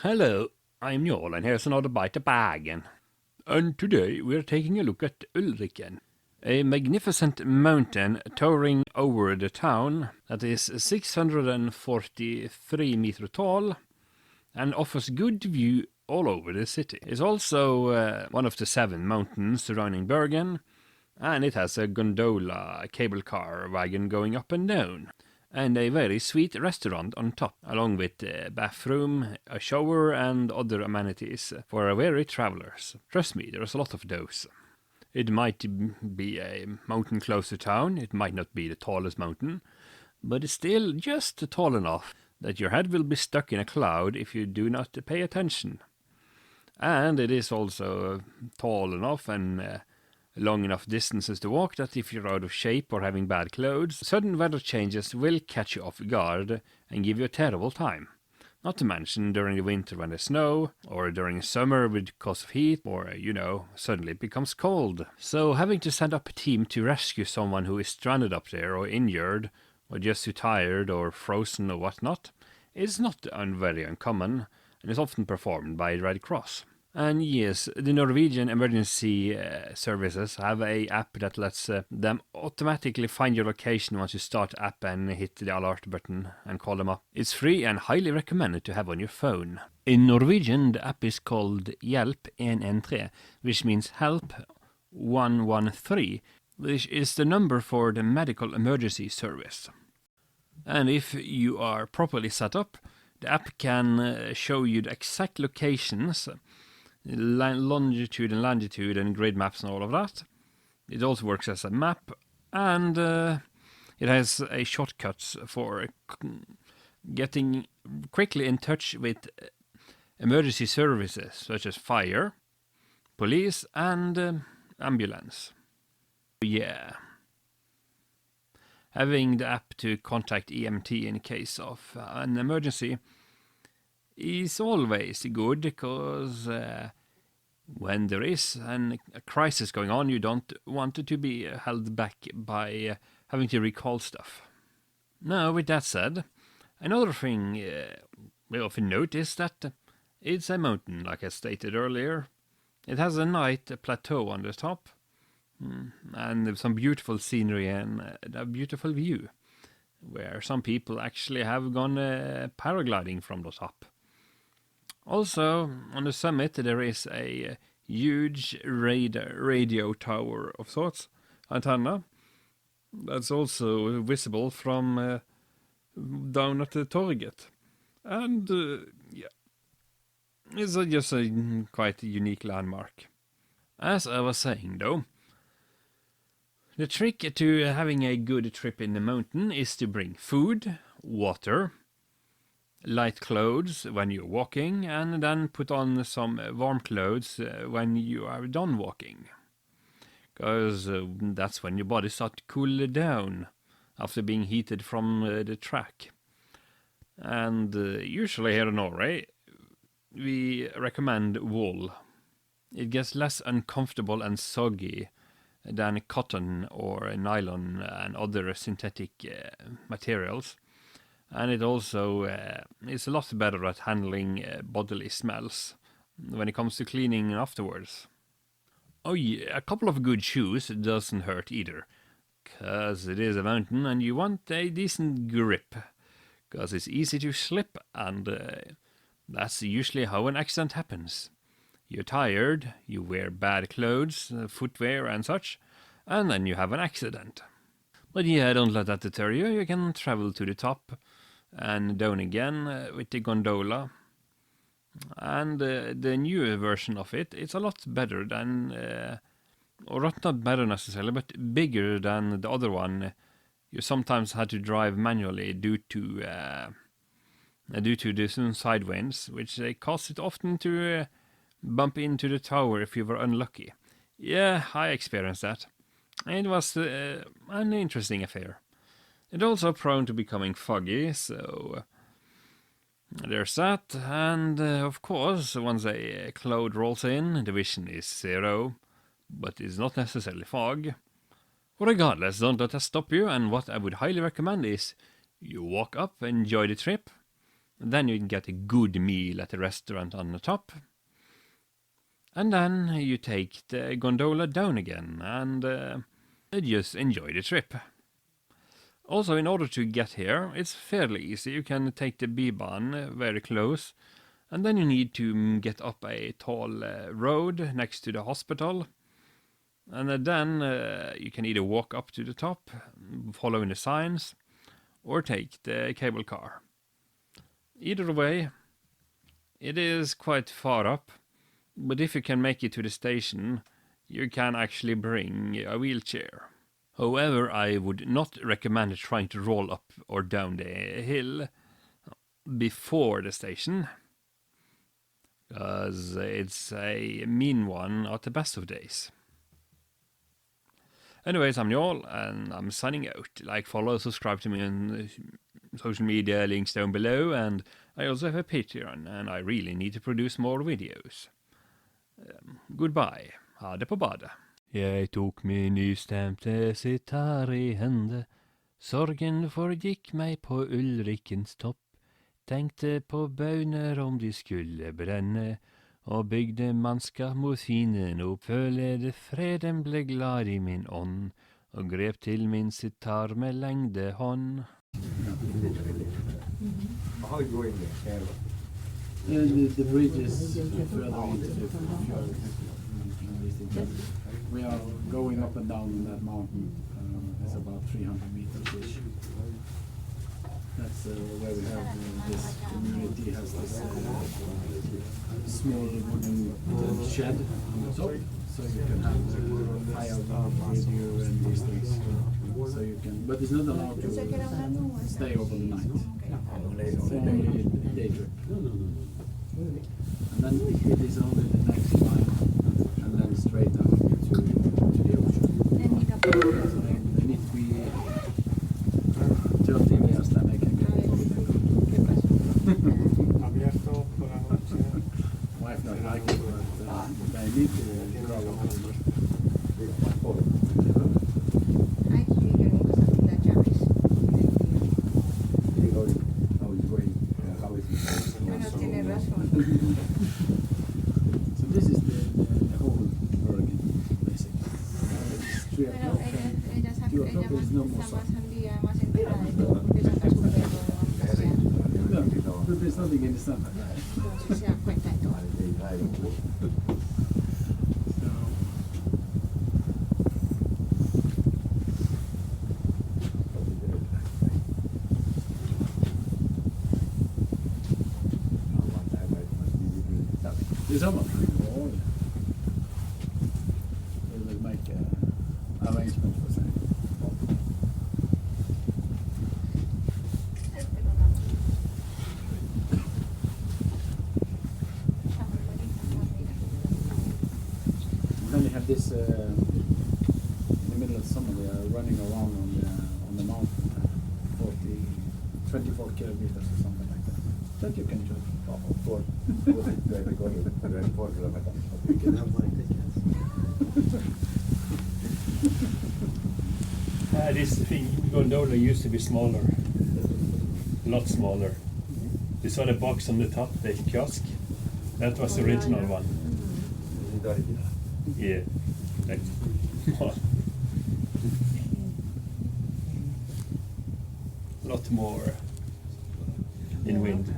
Hello, I'm Njål, and here's another bite of Bergen. And today we're taking a look at Ulriken, a magnificent mountain towering over the town that is 643 meters tall and offers good view all over the city. It's also one of the 7 mountains surrounding Bergen, and it has a gondola cable car wagon going up and down, and a very sweet restaurant on top, along with a bathroom, a shower, and other amenities for weary travelers. Trust me, there's a lot of those. It might be a mountain close to town, it might not be the tallest mountain, but it's still just tall enough that your head will be stuck in a cloud if you do not pay attention. And it is also tall enough and long enough distances to walk that if you're out of shape or having bad clothes, sudden weather changes will catch you off guard and give you a terrible time. Not to mention during the winter when there's snow, or during summer because of heat, or, suddenly it becomes cold. So having to send up a team to rescue someone who is stranded up there, or injured, or just too tired, or frozen, or whatnot, is not very uncommon, and is often performed by the Red Cross. And yes, the Norwegian emergency services have a app that lets them automatically find your location once you start the app and hit the alert button and call them up. It's free and highly recommended to have on your phone. In Norwegian, the app is called Hjelp 113, which means Help 113, which is the number for the medical emergency service. And if you are properly set up, the app can show you the exact locations, longitude and latitude and grid maps and all of that. It also works as a map, and it has a shortcuts for getting quickly in touch with emergency services such as fire, police, and ambulance. Yeah. Having the app to contact EMT in case of an emergency is always good, because when there is a crisis going on, you don't want it to be held back by having to recall stuff. Now, with that said, another thing we often note is that it's a mountain, like I stated earlier. It has a nice plateau on the top, and some beautiful scenery and a beautiful view, where some people actually have gone paragliding from the top. Also, on the summit there is a huge radio tower of sorts, antenna, that's also visible from down at the Torget. And it's just a quite unique landmark. As I was saying though, the trick to having a good trip in the mountain is to bring food, water, light clothes when you're walking, and then put on some warm clothes when you are done walking. Because that's when your body starts to cool down after being heated from the track. And usually here in Norway, we recommend wool. It gets less uncomfortable and soggy than cotton or nylon and other synthetic materials. And it also is a lot better at handling bodily smells when it comes to cleaning afterwards. Oh yeah, a couple of good shoes doesn't hurt either, cause it is a mountain and you want a decent grip, cause it's easy to slip, and that's usually how an accident happens. You're tired, you wear bad clothes, footwear and such, and then you have an accident. But yeah, don't let that deter you. You can travel to the top and down again with the gondola. And the newer version of it, it's a lot better than, or not better necessarily, but bigger than the other one. You sometimes had to drive manually due to the side winds, which caused it often to bump into the tower if you were unlucky. Yeah, I experienced that. It was an interesting affair. It's also prone to becoming foggy, so there's that. And of course, once a cloud rolls in, the vision is zero, but it's not necessarily fog. Regardless, don't let that stop you, and what I would highly recommend is you walk up, enjoy the trip, Then you can get a good meal at the restaurant on the top. And then you take the gondola down again and just enjoy the trip. Also, in order to get here, it's fairly easy. You can take the B-Bahn very close, and then you need to get up a tall road next to the hospital. And then you can either walk up to the top, following the signs, or take the cable car. Either way, it is quite far up, but if you can make it to the station, you can actually bring a wheelchair. However, I would not recommend trying to roll up or down the hill before the station, because it's a mean one at the best of days. Anyways, I'm Njål, and I'm signing out. Like, follow, subscribe to me on social media, links down below, and I also have a Patreon, and I really need to produce more videos. Goodbye. Ha det på badet. Jeg tok min nystemte sitar i hende. Sorgen forgikk meg på Ulrikens topp. Tenkte på bauner om de skulle brenne, og bygde mannskap mot fienden opp. Følede freden ble glad i min ånd, og grep til min sitar med lengde hånd. How you going there? The bridge is further into the fjord. We are going up and down that mountain. It's about 300 meters. That's where we have this community has this small wooden shed on the top, so you can have fire radio and these things. So you can, but it's not allowed to stay over the night. It's only a day trip. And then it is only the next mile, and then straight out to the ocean. So they need to be 13 years, then they can get over the wife not like it, but they need to travel. So this is the whole Bergen, basically. It's 3 o'clock and 2 o'clock there is no more sun. No, there's nothing in the sun. This summer? Oh, yeah. We will make arrangements for that. Then we have this in the middle of summer. We are running around on the mountain, 24 kilometers or something like that. That you can jump. Of course. We can have my tickets. This thing, gondola used to be smaller, a lot smaller. You saw the box on the top, the kiosk? That was the original one. Yeah. Like, a lot more in wind.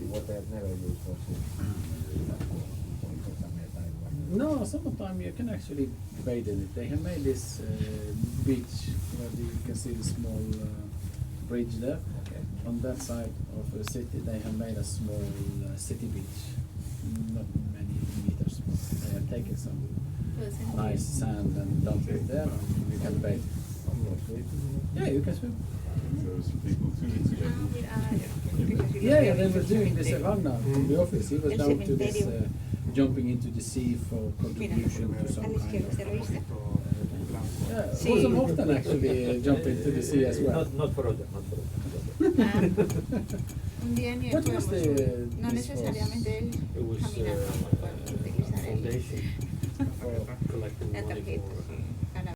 What they have never used for No, summertime you can actually bathe in it. They have made this beach where you can see the small bridge there. Okay. On that side of the city they have made a small city beach. Not many meters, but they have taken some nice sand and dumped it there and you can bathe. Yeah, you can swim. Yeah, they were doing this Ragnar from the office. He was down to this jumping into the sea for contribution to some kind of... Yeah, Rosen often actually jump into the sea as well. Not for Roger, not for What was the... No necesariamente It was caminando por utilizar el... foundation. collecting Ett money tapet. for